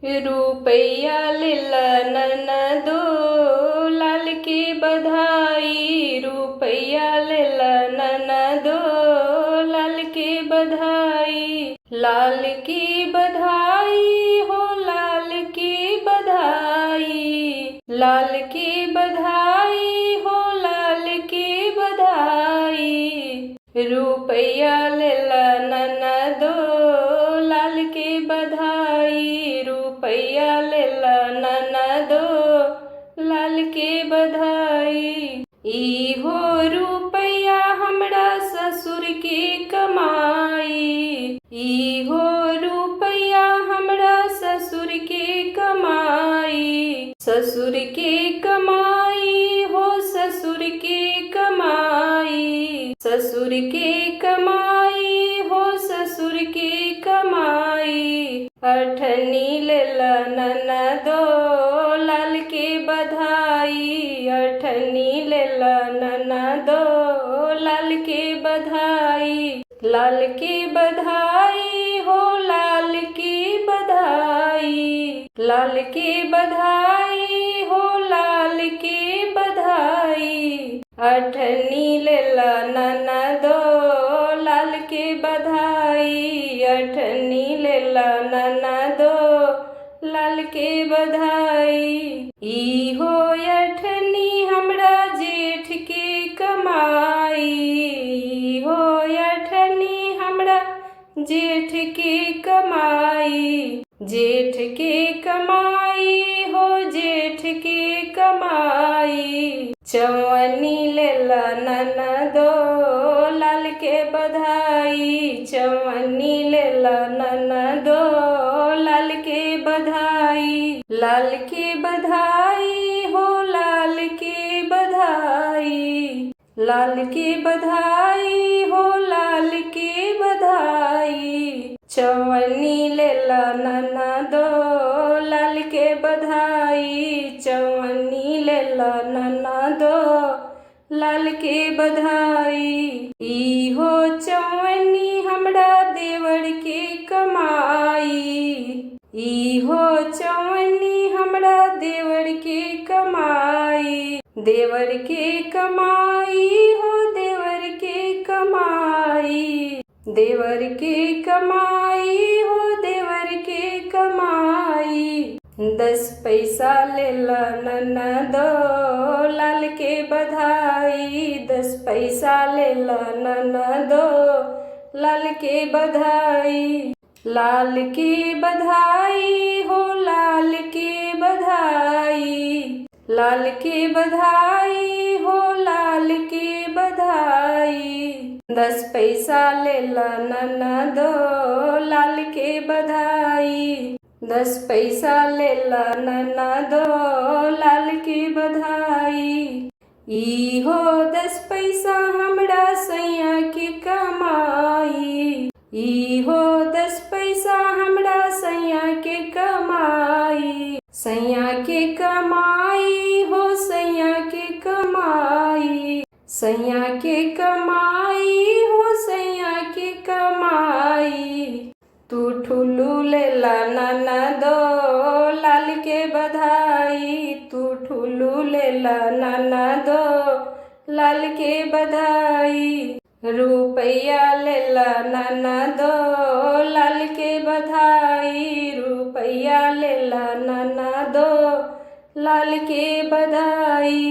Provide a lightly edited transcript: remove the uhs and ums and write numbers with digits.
रुपैया लेला ननदो लाल की बधाई। रुपैया लेला ननदो लाल की बधाई। लाल की बधाई हो लाल की बधाई। लाल की बधाई हो लाल की बधाई। रुपैया लेला ननदो लाल की बधाई। रुपैया लेला ननदो लाल की बधाई। इहो रुपैया हमरा ससुर की कमाई। इहो रुपैया हमरा ससुर की कमाई। ससुर की कमाई हो ससुर की कमाई। ससुर की कमाई हो ससुर की कमाई। अठनी लेला ननदो लाल की बधाई। अठनी लेला ननदो लाल की बधाई। लाल की बधाई हो लाल की बधाई। लाल की बधाई हो लाल की बधाई। अठनी लेला ननदो लाल की बधाई। अठनी लेला ननदो लाल की बधाई। इहो अठनी हमरा जेठ की कमाई। इहो अठनी हमरा जेठ की कमाई। जेठ की कमाई हो जेठ की कमाई। चवन्नी लेला ननदो लाल के बधाई। चवन्नी लेला ननदो लाल के बधाई। लाल की बधाई हो लाल की बधाई। लाल की बधाई हो लाल की बधाई। चवन्नी लेला ननदो लाल के बधाई। चवन्नी लेला ननदो लाल के बधाई। इहो चवन्नी हमरा देवर के कमाई। इहो चवन्नी हमरा देवर के कमाई। देवर के कमाई हो देवर के कमाई। देवर के कमाई हो देवर के कमाई। 10 पैसा लेला ननदो लाल के बधाई। 10 पैसा लेला ननदो लाल के बधाई। लाल की बधाई हो लाल की बधाई। लाल की बधाई हो लाल की बधाई। 10 पैसा लेला ननदो लाल के बधाई। 10 पैसा लेला ननदो लाल की बधाई। इहो 10 पैसा हमरा सैया की कमाई। इहो 10 पैसा हमरा सैया के कमाई। सैया के कमाई हो सैया के कमाई। सैया के कमाई हो सैया के कमाई। तू ठुलू लेला ननदो लाल के बधाई। तू ठुलू लेला ननदो लाल के बधाई। रुपैया लेला ननदो लाल के बधाई। रुपैया लेला ननदो लाल के बधाई।